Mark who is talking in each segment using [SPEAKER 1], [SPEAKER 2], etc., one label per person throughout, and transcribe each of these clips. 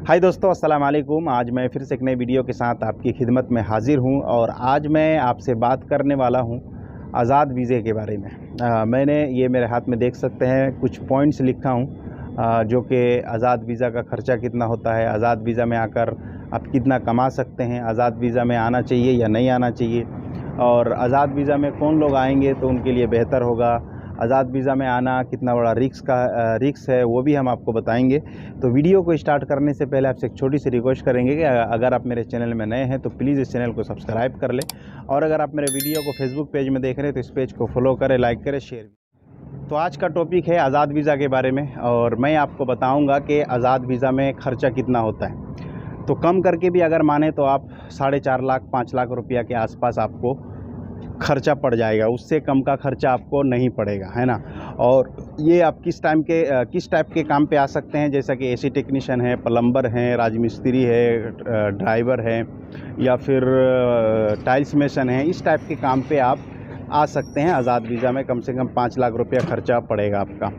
[SPEAKER 1] हाय दोस्तों, अस्सलाम वालेकुम। आज मैं फिर से एक नई वीडियो के साथ आपकी खिदमत में हाज़िर हूं और आज मैं आपसे बात करने वाला हूं आज़ाद वीज़े के बारे में। मैंने ये मेरे हाथ में देख सकते हैं कुछ पॉइंट्स लिखा हूं, जो कि आज़ाद वीज़ा का ख़र्चा कितना होता है, आज़ाद वीज़ा में आकर आप कितना कमा सकते हैं, आज़ाद वीज़ा में आना चाहिए या नहीं आना चाहिए, और आज़ाद वीज़ा में कौन लोग आएंगे तो उनके लिए बेहतर होगा, आज़ाद वीज़ा में आना कितना बड़ा रिस्क है वो भी हम आपको बताएंगे। तो वीडियो को स्टार्ट करने से पहले आपसे एक छोटी सी रिक्वेस्ट करेंगे कि अगर आप मेरे चैनल में नए हैं तो प्लीज़ इस चैनल को सब्सक्राइब कर लें, और अगर आप मेरे वीडियो को फेसबुक पेज में देख रहे हैं तो इस पेज को फॉलो करें, लाइक करें, शेयर। तो आज का टॉपिक है आज़ाद वीज़ा के बारे में, और मैं आपको बताऊंगा कि आज़ाद वीज़ा में ख़र्चा कितना होता है। तो कम करके भी अगर माने तो आप 4.5 लाख 5 लाख रुपया के आसपास आपको खर्चा पड़ जाएगा, उससे कम का खर्चा आपको नहीं पड़ेगा, है ना। और ये आप किस टाइप के काम पे आ सकते हैं, जैसा कि एसी टेक्नीशियन है, प्लम्बर हैं, राजमिस्त्री है, ड्राइवर है, या फिर टाइल्स मेसन है। इस टाइप के काम पे आप आ सकते हैं आज़ाद वीज़ा में। कम से कम 5 लाख रुपया खर्चा पड़ेगा आपका,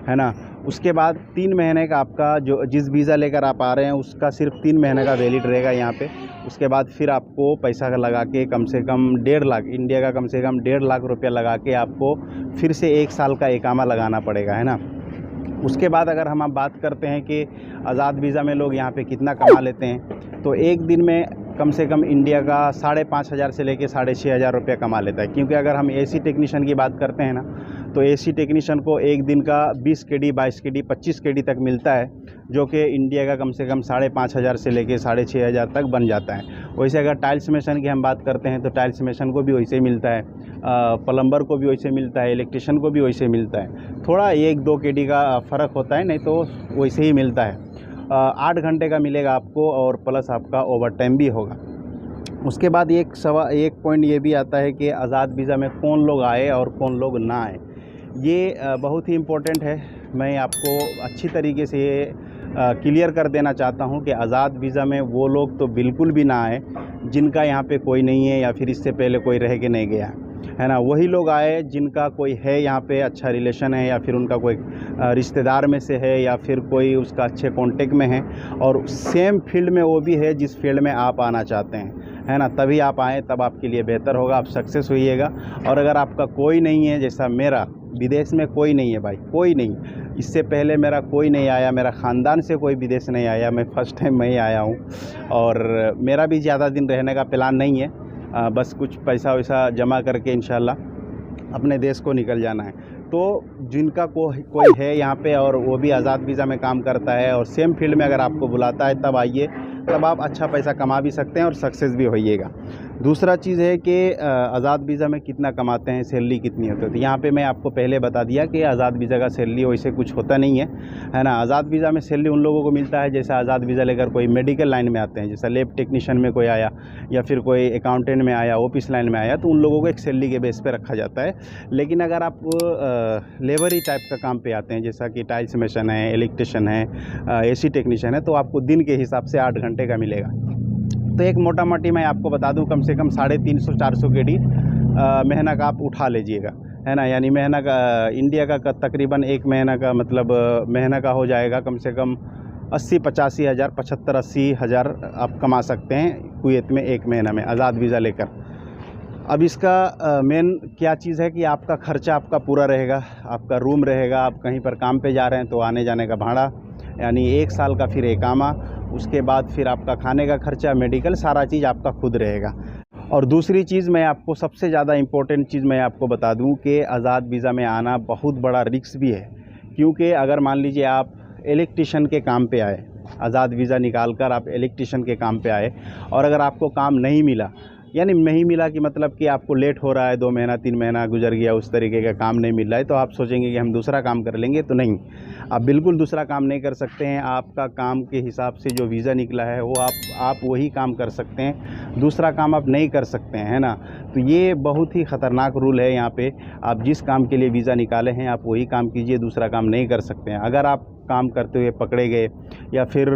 [SPEAKER 1] है ना। उसके बाद 3 महीने का आपका जो जिस वीज़ा लेकर आप आ रहे हैं उसका सिर्फ 3 महीने का वैलिड रहेगा यहाँ पे। उसके बाद फिर आपको पैसा लगा के कम से कम 1.5 लाख, इंडिया का कम से कम 1.5 लाख रुपया लगा के आपको फिर से 1 साल का इकामा लगाना पड़ेगा, है ना। उसके बाद अगर हम बात करते हैं कि आज़ाद वीज़ा में लोग यहाँ पे कितना कमा लेते हैं, तो एक दिन में कम से कम इंडिया का 5,500 से लेके 6,500 रुपया कमा लेता है। क्योंकि अगर हम एसी टेक्नीशियन की बात करते हैं ना, तो एसी टेक्नीशियन को एक दिन का 20 केडी, 22 केडी, 25 केडी तक मिलता है, जो कि इंडिया का कम से कम 5,500 से लेके 6,500 तक बन जाता है। वैसे अगर टाइल्स मेसन की हम बात करते हैं तो टाइल्स मेसन को भी वैसे ही मिलता है, प्लम्बर को भी वैसे मिलता है, इलेक्ट्रिशियन को भी वैसे मिलता है। थोड़ा 1-2 केडी का फ़र्क होता है, नहीं तो वैसे ही मिलता है। 8 घंटे का मिलेगा आपको, और प्लस आपका ओवर टाइम भी होगा। उसके बाद एक पॉइंट ये भी आता है कि आज़ाद वीज़ा में कौन लोग आए और कौन लोग ना आए। ये बहुत ही इम्पोर्टेंट है। मैं आपको अच्छी तरीके से ये क्लियर कर देना चाहता हूँ कि आज़ाद वीज़ा में वो लोग तो बिल्कुल भी ना आए जिनका यहाँ पे कोई नहीं है, या फिर इससे पहले कोई रह के नहीं गया है ना। वही लोग आए जिनका कोई है यहाँ पे अच्छा रिलेशन है, या फिर उनका कोई रिश्तेदार में से है, या फिर कोई उसका अच्छे कांटेक्ट में है, और सेम फील्ड में वो भी है जिस फील्ड में आप आना चाहते हैं, है ना। तभी आप आएँ, तब आपके लिए बेहतर होगा, आप सक्सेस होइएगा। और अगर आपका कोई नहीं है, जैसा मेरा विदेश में कोई नहीं है भाई, कोई नहीं, इससे पहले मेरा कोई नहीं आया, मेरा ख़ानदान से कोई विदेश नहीं आया, मैं फ़र्स्ट टाइम मैं ही आया हूँ, और मेरा भी ज़्यादा दिन रहने का प्लान नहीं है। बस कुछ पैसा वैसा जमा करके इंशाल्लाह अपने देश को निकल जाना है। तो जिनका कोई है यहाँ पे और वो भी आज़ाद वीज़ा में काम करता है और सेम फील्ड में अगर आपको बुलाता है, तब आइए, तब आप अच्छा पैसा कमा भी सकते हैं और सक्सेस भी होइएगा। दूसरा चीज़ है कि आज़ाद वीज़ा में कितना कमाते हैं, सैलरी कितनी होती है। तो यहाँ पे मैं आपको पहले बता दिया कि आज़ाद वीज़ा का सैलरी वैसे कुछ होता नहीं है ना। आज़ाद वीज़ा में सैलरी उन लोगों को मिलता है जैसे आज़ाद वीज़ा लेकर कोई मेडिकल लाइन में आते हैं, जैसे लैब टेक्नीशियन में कोई आया, या फिर कोई अकाउंटेंट में आया, ऑफिस लाइन में आया, तो उन लोगों को एक सैलरी के बेस पे रखा जाता है। लेकिन अगर आप लेबरी टाइप का काम पे आते हैं, जैसा कि टाइल्स मेसन है, इलेक्ट्रिशियन है, एसी टेक्नीशियन है, तो आपको दिन के हिसाब से 8 घंटे का मिलेगा। तो एक मोटा मोटी मैं आपको बता दूं, कम से कम 350-400 केडी महीना का आप उठा लीजिएगा, है ना। यानी महीना का इंडिया का तकरीबन एक महीना का मतलब महीना का हो जाएगा कम से कम 80-85 हज़ार, 75-80 हज़ार आप कमा सकते हैं कुवैत में एक महीना में आज़ाद वीज़ा लेकर। अब इसका मेन क्या चीज़ है कि आपका ख़र्चा आपका पूरा रहेगा, आपका रूम रहेगा, आप कहीं पर काम पे जा रहे हैं तो आने जाने का भाड़ा, यानी 1 साल का फिर इकामा, उसके बाद फिर आपका खाने का खर्चा, मेडिकल, सारा चीज़ आपका खुद रहेगा। और दूसरी चीज़ मैं आपको सबसे ज़्यादा इम्पोर्टेंट चीज़ मैं आपको बता दूं कि आज़ाद वीज़ा में आना बहुत बड़ा रिस्क भी है। क्योंकि अगर मान लीजिए आप इलेक्ट्रिशियन के काम पे आए, आज़ाद वीज़ा निकाल कर आप इलेक्ट्रिशियन के काम पे आए, और अगर आपको काम नहीं मिला, यानी नहीं मिला कि मतलब कि आपको लेट हो रहा है, 2 महीना 3 महीना गुजर गया, उस तरीके का काम नहीं मिल रहा है, तो आप सोचेंगे कि हम दूसरा काम कर लेंगे। तो नहीं, आप बिल्कुल दूसरा काम नहीं कर सकते हैं। आपका काम के हिसाब से जो वीज़ा निकला है वो आप वही काम कर सकते हैं, दूसरा काम आप नहीं कर सकते हैं, है ना। तो ये बहुत ही ख़तरनाक रूल है यहाँ पे। आप जिस काम के लिए वीज़ा निकाले हैं आप वही काम कीजिए, दूसरा काम नहीं कर सकते हैं। अगर आप काम करते हुए पकड़े गए, या फिर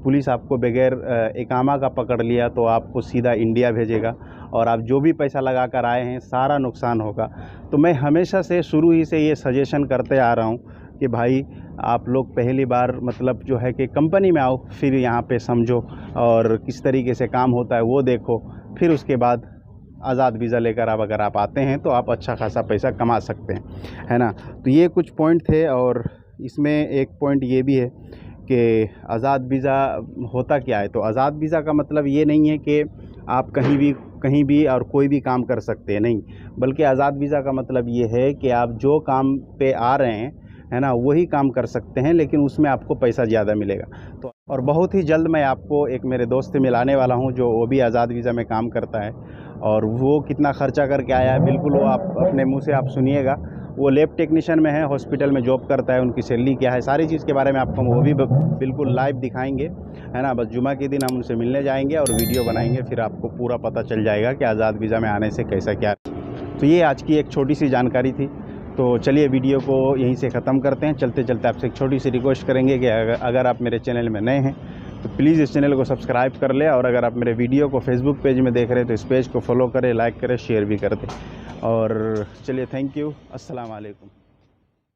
[SPEAKER 1] पुलिस आपको बगैर इकामा का पकड़ लिया, तो आपको सीधा इंडिया भेजेगा, और आप जो भी पैसा लगा कर आए हैं सारा नुकसान होगा। तो मैं हमेशा से शुरू ही से ये सजेशन करते आ रहा हूँ कि भाई आप लोग पहली बार मतलब जो है कि कंपनी में आओ, फिर यहाँ पे समझो और किस तरीके से काम होता है वो देखो, फिर उसके बाद आज़ाद वीज़ा लेकर आप अगर आप आते हैं तो आप अच्छा खासा पैसा कमा सकते हैं, है ना। तो ये कुछ पॉइंट थे और इसमें एक पॉइंट ये भी है कि आज़ाद वीज़ा होता क्या है। तो आज़ाद वीज़ा का मतलब ये नहीं है कि आप कहीं भी और कोई भी काम कर सकते हैं, नहीं, बल्कि आज़ाद वीज़ा का मतलब ये है कि आप जो काम पे आ रहे हैं, है ना, वही काम कर सकते हैं, लेकिन उसमें आपको पैसा ज़्यादा मिलेगा। तो और बहुत ही जल्द मैं आपको एक मेरे दोस्त से मिलाने वाला हूँ जो वो भी आज़ाद वीज़ा में काम करता है, और वो कितना ख़र्चा करके आया है बिल्कुल वो आप अपने मुँह से आप सुनिएगा। वो लैब टेक्नीशियन में है, हॉस्पिटल में जॉब करता है, उनकी सैलरी क्या है, सारी चीज़ के बारे में आपको वो भी बिल्कुल लाइव दिखाएंगे, है ना। बस जुमा के दिन हम उनसे मिलने जाएंगे और वीडियो बनाएंगे, फिर आपको पूरा पता चल जाएगा कि आज़ाद वीज़ा में आने से कैसा क्या। तो ये आज की एक छोटी सी जानकारी थी। तो चलिए वीडियो को यहीं से ख़त्म करते हैं। चलते चलते आपसे एक छोटी सी रिक्वेस्ट करेंगे कि अगर आप मेरे चैनल में नए हैं तो प्लीज़ इस चैनल को सब्सक्राइब कर लें, और अगर आप मेरे वीडियो को फेसबुक पेज में देख रहे हैं तो इस पेज को फॉलो करें, लाइक करें, शेयर भी कर दें। और चलिए, थैंक यू, अस्सलाम वालेकुम।